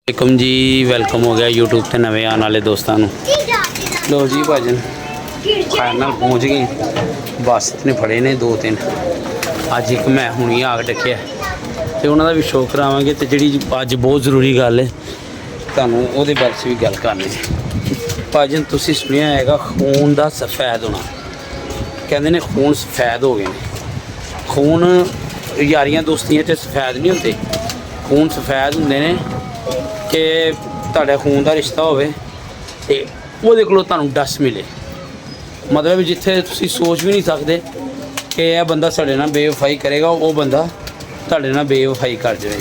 वालेकुम जी, वेलकम हो गया यूट्यूब ते नवे आने वाले दोस्तों। लो जी भाजन फाइनल पहुँच गए। बस ने फड़े ने 2-3 अज एक मैं हुणी आग डकिया तो उन्होंने भी शो करावे तो जी अज बहुत जरूरी गल है तू वो बारे भी गल करनी। भाजन तुम सुनिया है खून का सफेद होना, कहते ने खून सफेद हो गए। खून यारियां दोस्तियां च सफेद नहीं होंगे, खून सफेद होंगे ने कि तुहाडे खून का रिश्ता होवे ते ओहदे कोलों तुहानूं डस मिले। मतलब जिथे तुसीं सोच भी नहीं सकते कि यह बंदा साडे नाल बेवफाई करेगा, वो बंदा तुहाडे नाल बेवफाई कर जाए।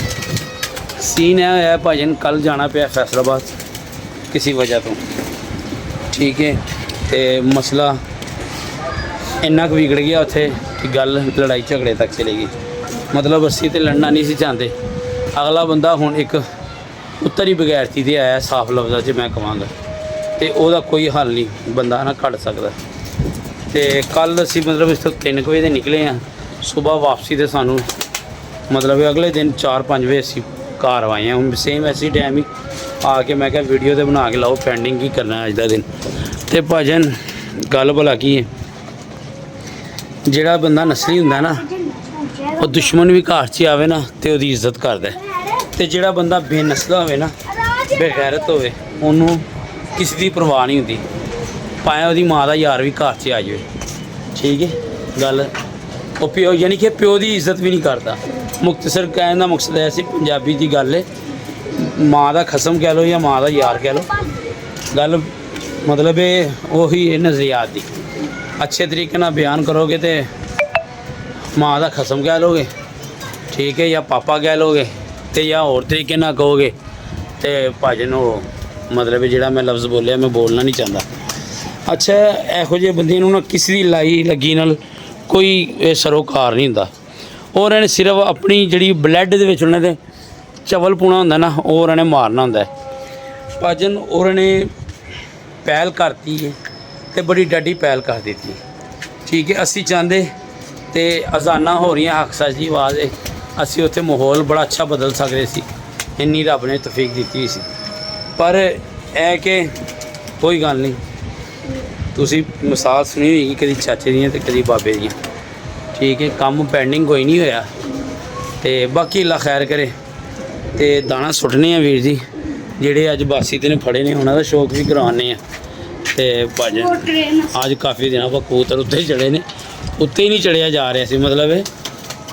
सीन यह होया भाजन, कल जाना पिया फैसलाबाद किसी वजह तो, ठीक है, तो मसला इन्ना कुछ बिगड़ गया उत्थे कि गल लड़ाई झगड़े तक चली गई। मतलब असीं तो लड़ना नहीं सी चाहते, अगला बंदा हुण एक उत्तर ही बगैरती ते आया, साफ लफ्ज़ां च मैं कहांगा, तो वह कोई हल नहीं बंदा ना कढ़ सकता। तो कल असी मतलब इस 3 बजे दे निकले हैं, सुबह वापसी तो सानू मतलब अगले दिन 4-5 बजे असी घर आए हैं। हूँ सेम ऐसी टाइम ही आके मैं क्या वीडियो तो बना के लाओ, पेंडिंग की करना अज का दिन। तो भाजन गल भला की है, जोड़ा बंदा नस्ली होंदा ना वो दुश्मन भी घर च आवे ना तो वही इज्जत करता है, तो जोड़ा बंदा बेनस्ला होवे ना बेगैरत होवे उन्होंने किसी की परवाह नहीं होती, भावें वही माँ का यार भी घर च आ जाए। ठीक है गल, वो प्यो यानी कि प्यो की इज्जत भी नहीं करता। मुख्तसर कहने का मकसद ऐसी पंजाबी की गल है, माँ का खसम कह लो या माँ का यार कह लो, गल मतलब वही है नज़रियात की। अच्छे तरीके ना बयान करोगे तो माँ का खसम कह लोगे, ठीक है, या पापा कह लोगे, तो या और तरीके ना कहोगे तो भाजन वो मतलब जोड़ा मैं लफ्ज़ बोलिया मैं बोलना नहीं चाहता। अच्छा यहो जे बंदे नूं ना किसी की लाई लगी नाल कोई सरोकार नहीं होंदा, और इन्हें सिर्फ अपनी जी ब्लड दे विच उन्हें चवल पुना होंदा ना, और इन्हें मारना होंदा है भाजन। और इन्हें पहल करती है तो बड़ी डाडी पहल कर दी। ठीक है, असी चाहते तो अजाना हो रही हक सच की आवाज़ है, असी उत्थे माहौल बड़ा अच्छा बदल सकते सी, इन्नी रब ने तौफीक दी हुई सी। पर है कि कोई गल नहीं, तुसी मिसाल सुनी होगी कभी चाचे दी तो कभी बाबे दी। ठीक है, काम पेंडिंग कोई नहीं होया, तो बाकी अल्लाह खैर करे। तो दाना सुट्टने वीर जी जेड़े अज बासी ते ने फड़े ने, उन्होंने शौक भी करवाने हैं। तो भाजन अज काफ़ी दिनों बाद कबूतर उत्ते ही चढ़े ने, उत्ते ही नहीं चढ़िया जा रहा सी, मतलब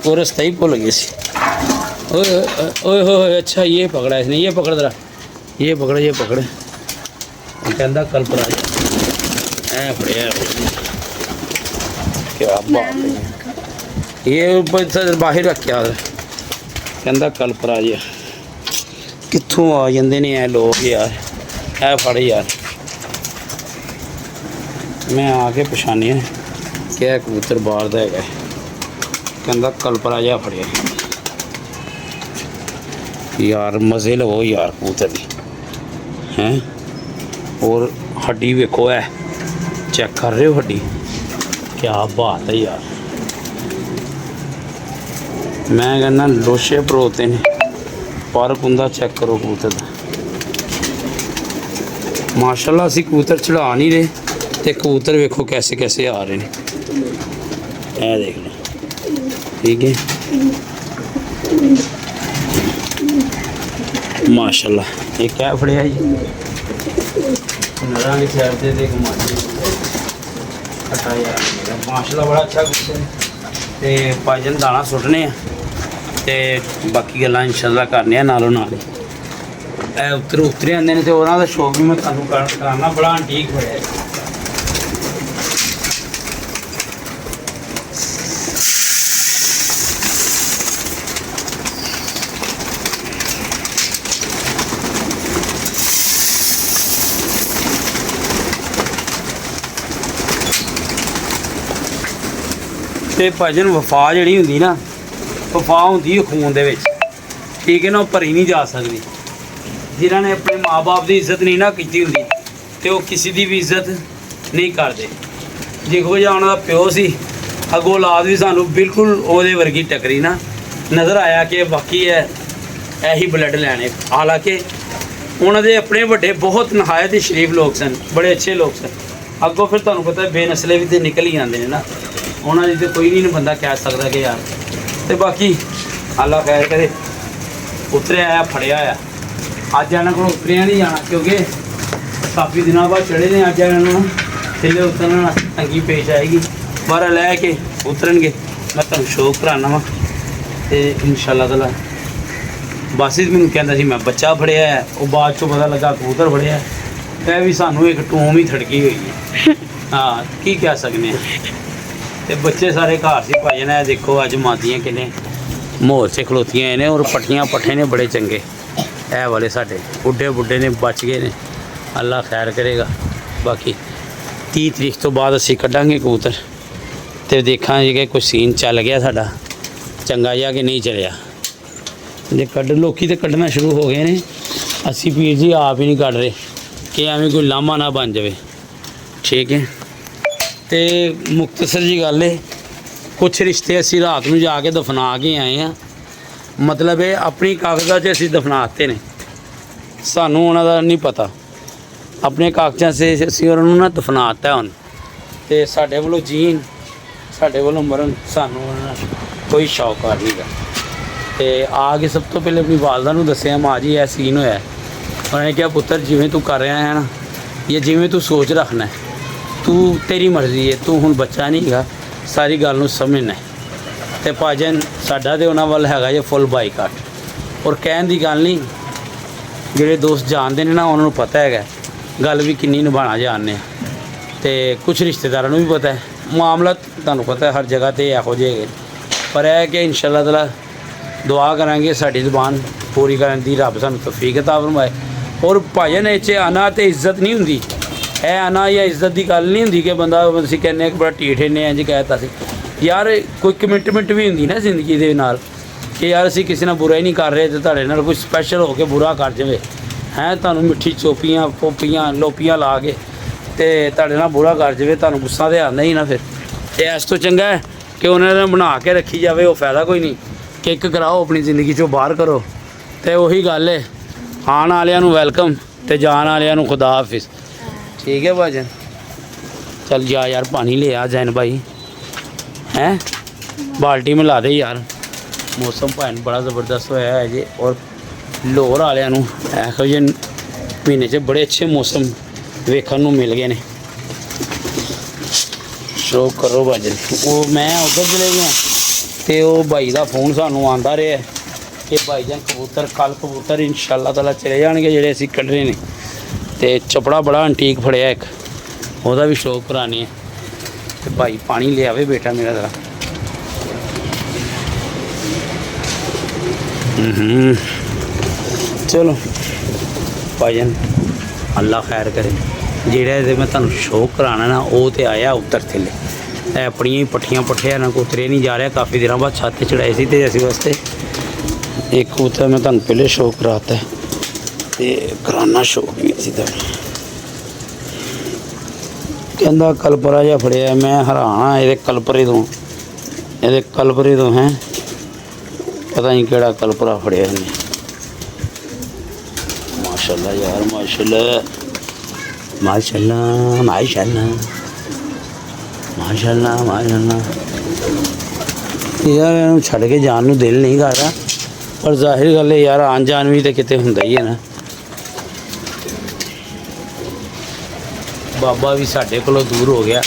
वो रास्ता ही भुल गए सी। ओए हो अच्छा ये पकड़ा इसने, ये पकड़ दरा, ये पकड़, ये पकड़, कहता कल पर आ फड़िया क्या बात है, ये बाहर रखा कहता कल पर आ जा। कित्थों आ जाते ने ऐ लोग यार, ऐ फड़ यार, मैं आके पछानिया क्या कबूतर बाहर का है, कहता कल पर आ जा फड़िया यार, मज़े लवो यार कबूतर की हैं। और हड्डी वेखो है, चेक कर रहे हो हड्डी, क्या बात है यार। मैं कहना लोशे परोते ने, पर कुंदा चेक करो कबूतर का। माशाल्लाह असी कबूतर चढ़ा नहीं रहे, तो कबूतर वेखो कैसे कैसे आ रहे हैं, ऐ देख लो। ठीक है माशाल्लाह, ये क्या फड़िया जी नरा की साइड से देख माशाल्लाह बड़ा अच्छा कबूतर है। तो भाजन दाना सुट्टने तो बाकी गल्लां इंशाअल्लाह करने नालों नाल उतरे आते हैं, तो उन्होंने शौक भी मैं तुहानूं कराना, बड़ा ठीक बड़ा है। तो भाजन वफा जी होंगी ना, वफा होंगी खून दे विच, ठीक है ना, भरी नहीं जा सकती। जिन्होंने अपने माँ बाप की इज्जत नहीं ना की होंगी तो वह किसी की भी इज्जत नहीं करते। देखो जो उन्होंने प्यो सी, अगों औलाद भी सानू बिल्कुल ओहदे वर्गी टकरी ना नज़र आया कि बाकी है यही ब्लड लैने। हालांकि ਉਹਨਾਂ ਦੇ ਆਪਣੇ ਵੱਡੇ ਬਹੁਤ ਨਹਾਇਤ ਹੀ ਸ਼ਰੀਫ ਲੋਕ ਸਨ, ਬੜੇ ਅੱਛੇ ਲੋਕ ਸਨ। ਅੱਗੋਂ ਫਿਰ ਤੁਹਾਨੂੰ ਪਤਾ ਬੇਨਸਲੇ ਵੀ ਤੇ ਨਿਕਲ ਹੀ ਆਉਂਦੇ ਨੇ ਨਾ, ਉਹਨਾਂ ਦੀ ਤੇ ਕੋਈ ਨਹੀਂ ਬੰਦਾ ਕਹਿ ਸਕਦਾ ਕਿ ਯਾਰ। ਤੇ ਬਾਕੀ ਅੱਲਾ ਖੈਰ ਕਰੇ, ਉਤਰਿਆ ਆ ਫੜਿਆ ਆ। ਅੱਜ ਇਹਨਾਂ ਕੋਲ ਉਤਰਿਆ ਨਹੀਂ ਜਾਣਾ ਕਿਉਂਕਿ ਕਾਫੀ ਦਿਨਾਂ ਬਾਅਦ ਚੜੇ ਨੇ। ਅੱਜ ਇਹਨਾਂ ਨੂੰ ਥੱਲੇ ਉਤਰਨ ਤੰਗੀ ਪੇਸ਼ ਆਏਗੀ, ਬਾਹਰ ਲੈ ਕੇ ਉਤਰਨਗੇ। ਮੈਂ ਤੁਹਾਨੂੰ ਸ਼ੌਕ ਕਰਾਉਣਾ ਵਾ ਤੇ ਇਨਸ਼ਾਅੱਲਾ ਤਾਲਾ। ਬਾਸਿਤ ਮੈਨੂੰ ਕਹਿੰਦਾ ਸੀ ਮੈਂ ਬੱਚਾ ਫੜਿਆ ਹੈ, ਉਹ ਬਾਅਦ ਚੋਂ ਪਤਾ ਲੱਗਾ ਕਬੂਤਰ ਫੜਿਆ। ਇਹ ਵੀ ਸਾਨੂੰ ਇੱਕ ਟੂਮ ਹੀ ਥੜਕੀ ਹੋਈ ਹੈ। ਹਾਂ ਕੀ ਕਹਿ ਸਕਦੇ ਹਾਂ। ਤੇ ਬੱਚੇ ਸਾਰੇ ਘਰ ਸੀ ਭਾਈ ਨੇ। ਦੇਖੋ ਅੱਜ ਮਾਦੀਆਂ ਕਿੰਨੇ ਮੋਰ 'ਚ ਖਲੋਤੀਆਂ ਨੇ ਔਰ ਪੱਠੀਆਂ ਪੱਠੇ ਨੇ ਬੜੇ ਚੰਗੇ। ਇਹ ਵਾਲੇ ਸਾਡੇ ਬੁੱਢੇ ਨੇ, ਬਚ ਗਏ ਨੇ, ਅੱਲਾ ਖੈਰ ਕਰੇਗਾ। ਬਾਕੀ 30 ਤਰੀਕ ਤੋਂ ਬਾਅਦ ਅਸੀਂ ਕੱਢਾਂਗੇ ਕਬੂਤਰ ਤੇ ਦੇਖਾਂਗੇ ਕਿ ਕੋਈ ਸੀਨ ਚੱਲ ਗਿਆ ਸਾਡਾ ਚੰਗਾ ਜਿਹਾ ਕਿ ਨਹੀਂ ਚੱਲਿਆ। ਜੇ ਕੱਢ ਲੋਕੀ ਤੇ ਕੱਢਣਾ ਸ਼ੁਰੂ ਹੋ ਗਏ ਨੇ, ਅਸੀਂ ਵੀਰ ਜੀ ਆਪ ਹੀ ਨਹੀਂ ਕੱਢ ਰਹੇ ਕਿ ਐਵੇਂ ਕੋਈ ਲਾਮਾ ਨਾ ਬਣ ਜਾਵੇ। ਠੀਕ ਹੈ। ਤੇ ਮੁਖਤਸਰ ਜੀ ਗੱਲ ਹੈ, ਕੁਛ ਰਿਸ਼ਤੇ ਅਸੀਂ ਰਾਤ ਨੂੰ ਜਾ ਕੇ ਦਫਨਾ ਕੇ ਆਏ ਹਾਂ। ਮਤਲਬ ਇਹ ਆਪਣੀ ਕਾਗਜ਼ਾਂ 'ਚ ਅਸੀਂ ਦਫਨਾ ਦਿੱਤੇ ਨੇ, ਸਾਨੂੰ ਉਹਨਾਂ ਦਾ ਨਹੀਂ ਪਤਾ। ਆਪਣੇ ਕਾਗਜ਼ਾਂ 'ਚ ਅਸੀਂ ਉਹਨਾਂ ਨੂੰ ਨਾ ਦਫਨਾ ਦਿੱਤਾ ਹੁਣ। ਤੇ ਸਾਡੇ ਵੱਲੋਂ ਜੀਣ, ਸਾਡੇ ਵੱਲੋਂ ਮਰਨ, ਸਾਨੂੰ ਉਹਨਾਂ ਨਾਲ ਕੋਈ ਸ਼ੌਕਾਰ ਨਹੀਂ ਗਾ। ਤੇ ਆ ਕੇ ਸਭ ਤੋਂ ਪਹਿਲੇ ਆਪਣੀ ਵਾਲਦਾ ਨੂੰ ਦੱਸਿਆ, ਮਾਂ ਜੀ ਇਹ ਸੀਨ ਹੋਇਆ। ਉਹਨਾਂ ਨੇ ਕਿਹਾ ਪੁੱਤਰ ਜਿਵੇਂ ਤੂੰ ਕਰ ਰਿਹਾ ਹੈ ਨਾ, ਜਾਂ ਜਿਵੇਂ ਤੂੰ ਸੋਚ ਰੱਖਣਾ, ਤੂੰ ਤੇਰੀ ਮਰਜ਼ੀ ਹੈ, ਤੂੰ ਹੁਣ ਬੱਚਾ ਨਹੀਂ ਹੈਗਾ, ਸਾਰੀ ਗੱਲ ਨੂੰ ਸਮਝਣਾ। ਤੇ ਭਾਜਨ ਸਾਡਾ ਤੇ ਉਹਨਾਂ ਵੱਲ ਹੈਗਾ ਜੇ ਫੁੱਲ ਬਾਈਕਾਟ। ਔਰ ਕਹਿਣ ਦੀ ਗੱਲ ਨਹੀਂ, ਜਿਹੜੇ ਦੋਸਤ ਜਾਣਦੇ ਨੇ ਨਾ ਉਹਨਾਂ ਨੂੰ ਪਤਾ ਹੈਗਾ ਗੱਲ ਵੀ ਕਿੰਨੀ ਨਿਭਾਉਣਾ ਜਾਣਦੇ ਆ। ਤੇ ਕੁਛ ਰਿਸ਼ਤੇਦਾਰਾਂ ਨੂੰ ਵੀ ਪਤਾ ਹੈ ਮਾਮਲਾ, ਤੁਹਾਨੂੰ ਪਤਾ ਹਰ ਜਗ੍ਹਾ 'ਤੇ ਇਹੋ ਜਿਹੇ ਹੈਗੇ। ਪਰ ਇਹ ਕਿ ਇਨਸ਼ਾਅੱਲਾ ਤਾਲਾ ਦੁਆ ਕਰਾਂਗੇ ਸਾਡੀ ਜ਼ੁਬਾਨ ਪੂਰੀ ਕਰਨ ਦੀ, ਰੱਬ ਸਾਨੂੰ ਤੌਫੀਕ ਅਤਾ ਫਰਮਾਏ। ਔਰ ਭਾਜਨ ਇਹ 'ਚ ਆਨਾ ਤੇ ਇੱਜ਼ਤ ਨਹੀਂ ਹੁੰਦੀ। ਇਹ ਆਨਾ ਜਾਂ ਇੱਜ਼ਤ ਦੀ ਗੱਲ ਨਹੀਂ ਹੁੰਦੀ ਕਿ ਬੰਦਾ ਅਸੀਂ ਕਹਿੰਦੇ ਕਿ ਬੜਾ ਢੀਠ ਨੇ ਇੰਝ ਕਹਿ ਦਿੱਤਾ ਸੀ। ਯਾਰ ਕੋਈ ਕਮਿਟਮੈਂਟ ਵੀ ਹੁੰਦੀ ਨਾ ਜ਼ਿੰਦਗੀ ਦੇ ਨਾਲ ਕਿ ਯਾਰ ਅਸੀਂ ਕਿਸੇ ਨਾਲ ਬੁਰਾ ਹੀ ਨਹੀਂ ਕਰ ਰਹੇ ਤੇ ਤੁਹਾਡੇ ਨਾਲ ਕੋਈ ਸਪੈਸ਼ਲ ਹੋ ਕੇ ਬੁਰਾ ਕਰ ਜਾਵੇ ਹੈ, ਤੁਹਾਨੂੰ ਮਿੱਠੀ ਚੋਪੀਆਂ ਪੋਪੀਆਂ ਲੋਪੀਆਂ ਲਾ ਕੇ ਤੇ ਤੁਹਾਡੇ ਨਾਲ ਬੁਰਾ ਕਰ ਜਾਵੇ, ਤੁਹਾਨੂੰ ਗੁੱਸਾ ਤਾਂ ਆਉਂਦਾ ਹੀ ਨਾ ਫਿਰ। ਤੇ ਇਸ ਤੋਂ ਚੰਗਾ ਹੈ ਕਿ ਉਹਨਾਂ ਨੇ ਬਣਾ ਕੇ ਰੱਖੀ ਜਾਵੇ, ਉਹ ਫਾਇਦਾ ਕੋਈ ਨਹੀਂ। ਕਿੱਕ ਕਰਾਓ ਆਪਣੀ ਜ਼ਿੰਦਗੀ 'ਚੋਂ ਬਾਹਰ ਕਰੋ। ਤੇ ਉਹੀ ਗੱਲ ਹੈ, ਆਉਣ ਵਾਲਿਆਂ ਨੂੰ ਵੈਲਕਮ ਤੇ ਜਾਣ ਵਾਲਿਆਂ ਨੂੰ ਖੁਦਾ ਹਾਫਿਜ਼। ਠੀਕ ਹੈ ਭਾਜਨ, ਚੱਲ ਜਾ ਯਾਰ ਪਾਣੀ ਲੈ ਆ ਜੈਨ ਭਾਈ ਹੈ, ਬਾਲਟੀ ਮਿਲਾ ਦੇ ਯਾਰ। ਮੌਸਮ ਭਾਵੇਂ ਬੜਾ ਜ਼ਬਰਦਸਤ ਹੋਇਆ ਹੈ ਜੀ। ਔਰ ਲਾਹੌਰ ਵਾਲਿਆਂ ਨੂੰ ਇਹੋ ਜਿਹੇ ਮਹੀਨੇ 'ਚ ਬੜੇ ਅੱਛੇ ਮੌਸਮ ਵੇਖਣ ਨੂੰ ਮਿਲ ਗਏ ਨੇ। ਸ਼ੌਕ ਕਰੋ ਭਾਜਨ। ਉਹ ਮੈਂ ਉੱਧਰ ਚਲੇ ਗਿਆ ਤੇ ਉਹ ਭਾਈ ਦਾ ਫੋਨ ਸਾਨੂੰ ਆਉਂਦਾ ਰਿਹਾ ਕਿ ਭਾਈ ਜਾਨ ਕਬੂਤਰ ਕੱਲ੍ਹ ਕਬੂਤਰ ਇਨਸ਼ਾਅੱਲਾ ਤਾਲਾ ਚਲੇ ਜਾਣਗੇ ਜਿਹੜੇ ਅਸੀਂ ਕੱਢਣੇ ਨੇ। ਤੇ ਚਪੜਾ ਬੜਾ ਐਂਟੀਕ ਫੜਿਆ ਇੱਕ, ਉਹਦਾ ਵੀ ਸ਼ੌਕ ਕਰਾਉਣੀ ਹੈ। ਤੇ ਭਾਈ ਪਾਣੀ ਲਿਆਵੇ ਬੇਟਾ ਮੇਰਾ ਜ਼ਰਾ। ਚਲੋ ਭਾਈਜਨ ਅੱਲਾ ਖੈਰ ਕਰੇ। ਜਿਹੜਾ ਇਹਦੇ ਮੈਂ ਤੁਹਾਨੂੰ ਸ਼ੌਕ ਕਰਾਉਣਾ ਨਾ ਉਹ ਤੇ ਆਇਆ ਉੱਤਰ ਥੱਲੇ। ਇਹ ਆਪਣੀਆਂ ਹੀ ਪੱਠੀਆਂ ਪੱਠਿਆਂ ਨਾਲ ਉਤਰਿਆ ਨਹੀਂ ਜਾ ਰਿਹਾ। ਕਾਫੀ ਦਿਨਾਂ ਬਾਅਦ ਛੱਤ 'ਤੇ ਚੜਾਏ ਸੀ ਤੇ ਅਸੀਂ ਵਾਸਤੇ ਇੱਕ ਕਬੂਤਰ ਮੈਂ ਤੁਹਾਨੂੰ ਪਹਿਲੇ ਸ਼ੌਕ ਕਰਾਤਾ ਤੇ ਕਰਾਉਣਾ ਸ਼ੌਕ ਵੀ ਅਸੀਂ ਤਾਂ। ਕਹਿੰਦਾ ਕਲਪਰਾ ਜਿਹਾ ਫੜਿਆ। ਮੈਂ ਹੈਰਾਨ ਹਾਂ ਇਹਦੇ ਕਲਪਰੇ ਤੋਂ ਹੈ। ਪਤਾ ਨਹੀਂ ਕਿਹੜਾ ਕਲਪਰਾ ਫੜਿਆ ਇਹਨੇ। ਮਾਸ਼ਾਅੱਲਾ ਯਾਰ ਮਾਸ਼ਾਅੱਲਾ ਮਾਸ਼ਾਅੱਲਾ ਮਾਸ਼ਾਅੱਲਾ ਮਾਸ਼ਾਅੱਲਾ ਮਾਸ਼ਾਅੱਲਾ। ਯਾਰ ਇਹਨੂੰ ਛੱਡ ਕੇ ਜਾਣ ਨੂੰ ਦਿਲ ਨਹੀਂ ਕਰਦਾ, ਪਰ ਜ਼ਾਹਿਰ ਗੱਲ ਹੈ ਯਾਰ ਆਉਣ ਜਾਣ ਵੀ ਤਾਂ ਕਿਤੇ ਹੁੰਦਾ ਹੀ ਹੈ ਨਾ। ਬਾਬਾ ਵੀ ਸਾਡੇ ਕੋਲੋਂ ਦੂਰ ਹੋ ਗਿਆ,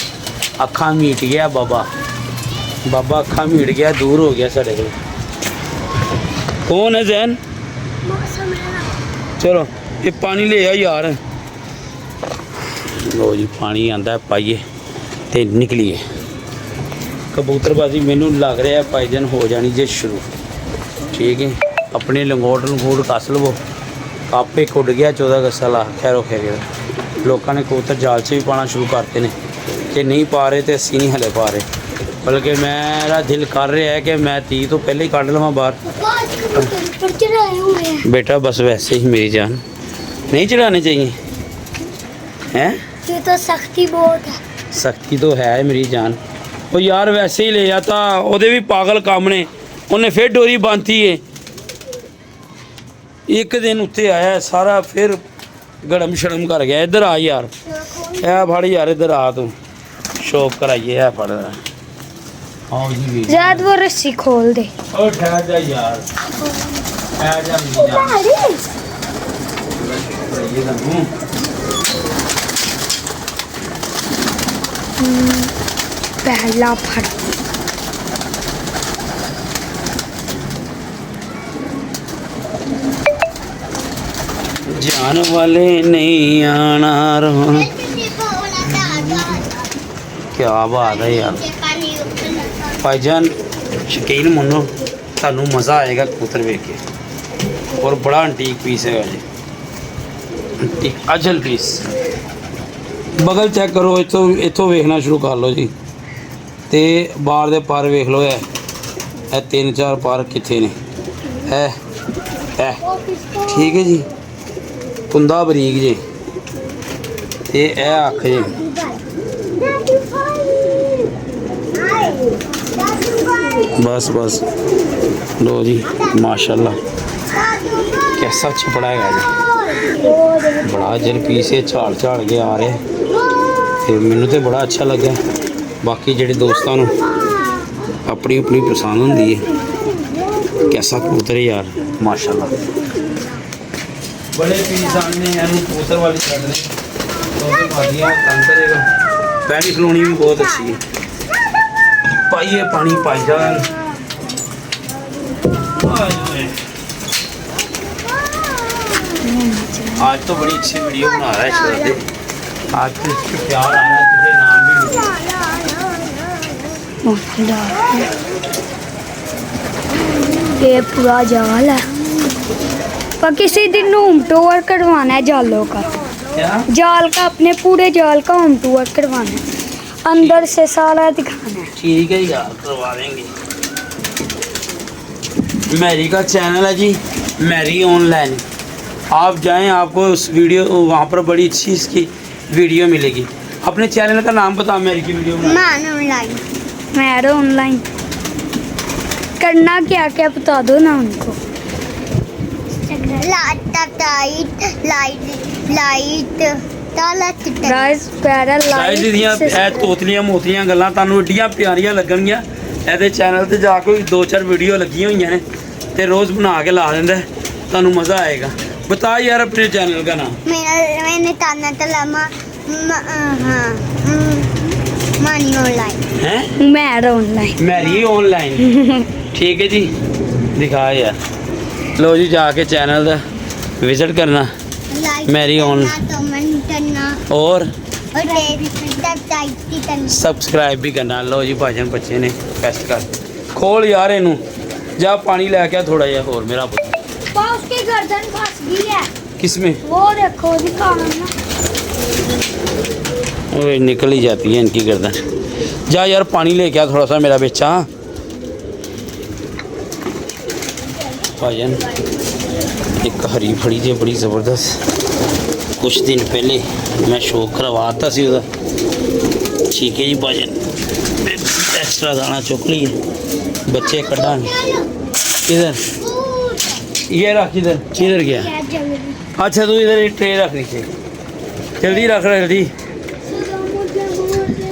ਅੱਖਾਂ ਮੀਟ ਗਿਆ ਬਾਬਾ ਅੱਖਾਂ ਮੀਟ ਗਿਆ, ਦੂਰ ਹੋ ਗਿਆ ਸਾਡੇ ਕੋਲ। ਕੌਣ ਹੈ ਜ਼ੈਨ? ਚਲੋ ਇਹ ਪਾਣੀ ਲੈ ਆ ਯਾਰ। ਲੋ ਜੀ ਪਾਣੀ ਆਂਦਾ ਪਾਈਏ ਤੇ ਨਿਕਲੀਏ। ਕਬੂਤਰਬਾਜ਼ੀ ਮੈਨੂੰ ਲੱਗ ਰਿਹਾ ਭਾਈਜਨ ਹੋ ਜਾਣੀ ਜੇ ਸ਼ੁਰੂ। ਠੀਕ ਹੈ, ਆਪਣੇ ਲੰਗੋਟ ਕੱਸ ਲਵੋ। ਕੱਪ ਇੱਕ ਉੱਡ ਗਿਆ 14 ਅਗਸਤ ਲਾ ਖੈਰੋ ਖੈਰ। ਲੋਕਾਂ ਨੇ ਕਬੂਤਰ ਜਾਲ 'ਚ ਵੀ ਪਾਉਣਾ ਸ਼ੁਰੂ ਕਰਤੇ ਨੇ ਕਿ ਨਹੀਂ ਪਾ ਰਹੇ ਤੇ ਅਸੀਂ ਨਹੀਂ ਹਲੇ ਪਾ ਰਹੇ। ਬਲਕਿ ਮੇਰਾ ਦਿਲ ਕਰ ਰਿਹਾ ਹੈ ਕਿ ਮੈਂ 30 ਤੋਂ ਪਹਿਲੇ ਹੀ ਕੱਢ ਲਵਾਂ ਬਾਹਰ। बेटा बस वैसे ही मेरी जान नहीं चढ़ाने चाहिए हैं। ये तो सख्ती बहुत है। सख्ती तो है मेरी जान। वो यार वैसे ही ले जाता, ओदे भी पागल काम ने, उन्हें फिर डोरी बांधी है। ਇੱਕ ਦਿਨ ਉੱਤੇ ਆਇਆ ਸਾਰਾ ਫਿਰ ਗੜਮ ਸ਼ਰਮ ਕਰ ਗਿਆ। ਇੱਧਰ ਆ ਯਾਰ, ਇਹ ਫੜ ਯਾਰ, ਇੱਧਰ ਆ ਤੂੰ ਸ਼ੌਕ ਕਰਾਈਏ। ਇਹ ਫੜ ਆਓ ਜੀ ਵੀ ज़्यादा वो रस्सी खोल दे। ਉਹ ਠਹਿਰ ਜਾ ਯਾਰ, ਠਹਿਰ ਜਾ ਮੇਰੀ ਜਾਨ। ਕਰਾਈਏ ਤੈਨੂੰ पहला फड़ जान वाले नहीं आना रोन। क्या बात है यार भाईजान, शकीन मनो ਤੁਹਾਨੂੰ मज़ा आएगा कबूतर वेख के। और बड़ा अंटीक पीस है जी, अंटीक अजल पीस। बगल चेक करो, इथों वेखना शुरू कर लो जी। ते बाहर दे पर वेख लो। है 3-4 पर किथे ने? है ठीक है जी। कुंदा बरीक जी, ते ए अख जी। बस बस लो जी, माशाल्लाह कैसा छपड़ा है जी। बड़ा जल पीस है, झाड़ झाड़ के आ रहे। ते मैनू तो बड़ा अच्छा लगा। बाकी जेडे दोस्तों नू अपनी अपनी पसंद होंदी है। कैसा कबूतर है यार, माशाल्लाह। बड़े पीस आने हैं कबूतर वाली साइड ने, तो वादियां तंग करेगा। पैनी खलोनी भी बहुत अच्छी है। पाइए पानी पाई जान। आज तो बड़ी अच्छी वीडियो बना रहा है शरदे। आज तो इसके प्यार आ रहा है, तुझे नाम भी मिला। ये पूरा जाल है, पर किसी दिन होम टूर करवाना है जालों का। क्या जाल का, अपने पूरे जाल का होम टूर करवाना है, अंदर से सारा दिखाना है। ठीक है यार, करवा देंगे। मैरी का चैनल है जी, मैरी ऑनलाइन। आप जाएं, आपको उस वीडियो वहाँ पर बड़ी अच्छी इसकी वीडियो मिलेगी। अपने चैनल का नाम बता। मैरी की वीडियो मेरा ऑनलाइन करना क्या क्या बता दो ना उनको। गाइस प्यारा गाइस ਦੀਆਂ ਇਹ ਤੋਤਲੀਆਂ ਮੋਤਲੀਆਂ ਗੱਲਾਂ ਤੁਹਾਨੂੰ ਏਡੀਆਂ ਪਿਆਰੀਆਂ ਲੱਗਣਗੀਆਂ। ਇਹਦੇ ਚੈਨਲ ਤੇ ਜਾ ਕੇ 2-4 ਵੀਡੀਓ ਲੱਗੀਆਂ ਹੋਈਆਂ ਨੇ ਤੇ ਰੋਜ਼ ਬਣਾ ਕੇ ਲਾ ਦਿੰਦਾ, ਤੁਹਾਨੂੰ ਮਜ਼ਾ ਆਏਗਾ। बता यार अपने चैनल का नाम। मैंने ताना तलामा मानी ऑनलाइन है, मेरा ऑनलाइन, मैरी ऑनलाइन। ठीक है जी, दिखा यार। लो जी, जाके चैनल का विजिट करना, मैरी ऑनलाइन, और सब्सक्राइब भी करना। लो जी भाजन बच्चे ने बेस्ट कर खोल यार इनू। जा पानी लेके आ थोड़ा जिहा होर मेरा पुत्त। उसकी गर्दन फंस गई है। किसमें? वो देखो दिखाना ना। ओए निकल ही जाती है इनकी गर्दन। जा यार पानी लेके आ थोड़ा सा मेरा बेचा। भाजन एक हरी फड़ी जी बड़ी ज़बरदस्त, कुछ दिन पहले मैं शो करवाता सी उदा। ठीक है जी भाजन, एक्स्ट्रा दाना चुक लिए, बच्चे कटा। इधर ये रख, इधर इधर गया। अच्छा तू इधर ट्रे रख नीचे, जल्दी रख जल्दी।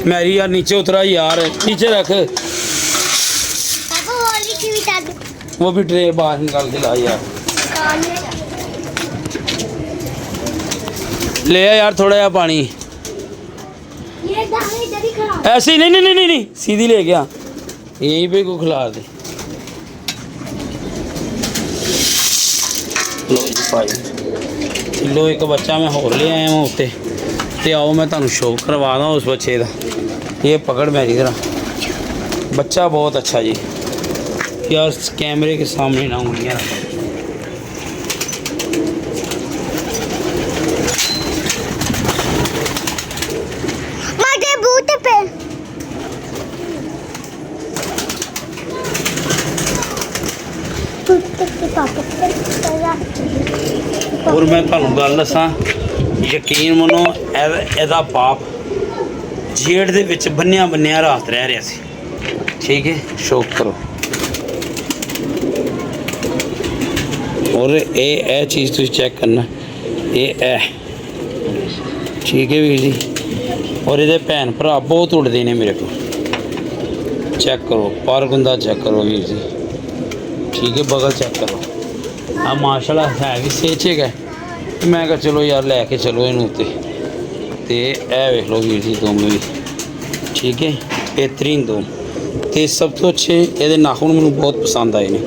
मैरी यार नीचे उतरा यार, नीचे रख। वो भी ट्रे बाहर निकाल के ला यार। ले आ यार थोड़ा यार पानी। ऐसे ही नहीं नहीं नहीं नहीं, सीधी ले गया, यहीं पे को खिला दे। लो जी भाई, लो एक बच्चा मैं होर ले आया हूँ उत्ते ते आओ मैं तुहानू शो करवा दूँ उस बच्चे का। ये पकड़ मेरी तरह, बच्चा बहुत अच्छा जी। यार कैमरे के सामने ना उंगलियाँ रखो। और मैं तुहानू गल दसां, यकीन मनो ਇਹਦਾ बाप जेठ ਦੇ ਵਿੱਚ ਬੰਨਿਆ ਬੰਨਿਆ ਰਾਤ ਰਹਿ ਰਿਹਾ ਸੀ। ठीक है, शौक करो। ਔਰ ਇਹ ਚੀਜ਼ ਤੁਸੀਂ ਚੈੱਕ ਕਰਨਾ, ਇਹ ਠੀਕ ਹੈ ਵੀਰ ਜੀ। ਔਰ ਇਹਦੇ ਭੈਣ ਭਰਾ ਬਹੁਤ ਉੱਡਦੇ ਨੇ ਮੇਰੇ ਕੋਲ। ਚੈੱਕ ਕਰੋ ਪਾਰਗੁੰਦਾ, ਚੈੱਕ ਕਰੋ ਵੀਰ ਜੀ, ਠੀਕ ਹੈ। ਬਗਲ ਚੈੱਕ ਕਰੋ, ਆ ਮਾਸ਼ਾਅੱਲਾ ਹੈ ਵੀ ਸੇਚੇਗ ਹੈ। ਮੈਂ ਕਿਹਾ ਚਲੋ ਯਾਰ ਲੈ ਕੇ ਚਲੋ ਇਹਨੂੰ ਉੱਤੇ। ਤੇ ਇਹ ਵੇਖ ਲਓ ਵੀਰ ਜੀ ਦੋਵੇਂ ਵੀ, ਠੀਕ ਹੈ, ਬਿਹਤਰੀਨ ਦੋ। ਤੇ ਸਭ ਤੋਂ ਅੱਛੇ ਇਹਦੇ ਨਾਖੂਨ ਮੈਨੂੰ ਬਹੁਤ ਪਸੰਦ ਆਏ ਨੇ,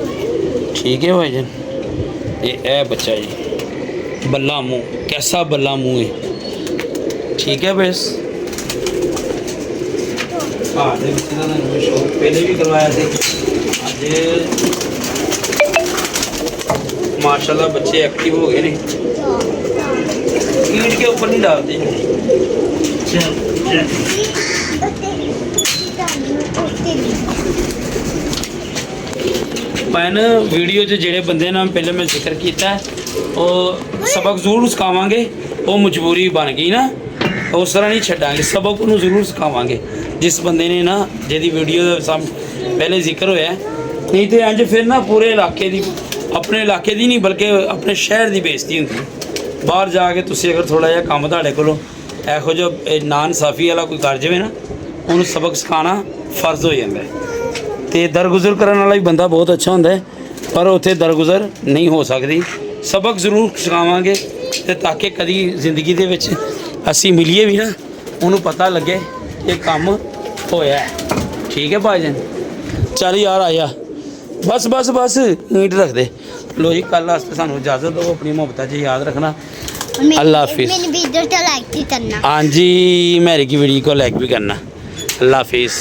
ਠੀਕ ਹੈ ਭਾਈ ਜਾਨ। ਇਹ ਬੱਚਾ ਜੀ ਬੱਲਾ ਮੂੰਹ, ਕੈਸਾ ਬੱਲਾ ਮੂੰਹ ਹੈ, ਠੀਕ ਹੈ। ਬਸ ਘਰ ਦੇ ਵਿੱਚ ਤਾਂ ਮੈਨੂੰ ਸ਼ੌਕ ਪਹਿਲੇ ਵੀ ਕਰਵਾਇਆ ਸੀ। ਅੱਜ माशाल्लाह बच्चे एक्टिव हो गए ने, ईंट के ऊपर नहीं डालते। मैंने वीडियो च जेड़े बंदे ना पहले मैं जिक्र किया वो सबक जरूर सिखावांगे, वो मजबूरी बन गई ना, उस तरह नहीं छड्डांगे, सबक उन्होंने जरूर सिखावांगे। जिस बंदे ने ना जिहदी वीडियो दा पहले जिक्र होया, नहीं तो इंज फिर ना पूरे इलाके दी, अपने इलाके दी नहीं बल्कि अपने शहर की बेइज्जती होंदी। बाहर जाके तुसीं अगर थोड़ा जिहा काम तुहाडे कोलों इहो जिहा नाइंसाफी वाला कोई कर जाए ना, उन्होंने सबक सिखाना फर्ज हो जाता है। तो दरगुजर करने वाला भी बंदा बहुत अच्छा होंदा है, पर उत्थे दरगुजर नहीं हो सकती। सबक जरूर सिखावांगे ते ताकि कदी जिंदगी दे विच असीं मिलीए भी ना, उन्होंने पता लगे ये काम होया है, ठीक है भाईजान। चल यार आया, बस बस बस ईंट रख दे। लो जी कल वास्ते सानू इजाजत दो, अपनी मोहब्बत जी याद रखना। अल्लाह हाफिज़। मेरी वीडियो को लाइक भी करना। हाँ जी, मेरी की वीडियो को लाइक भी करना। अल्लाह हाफिज़।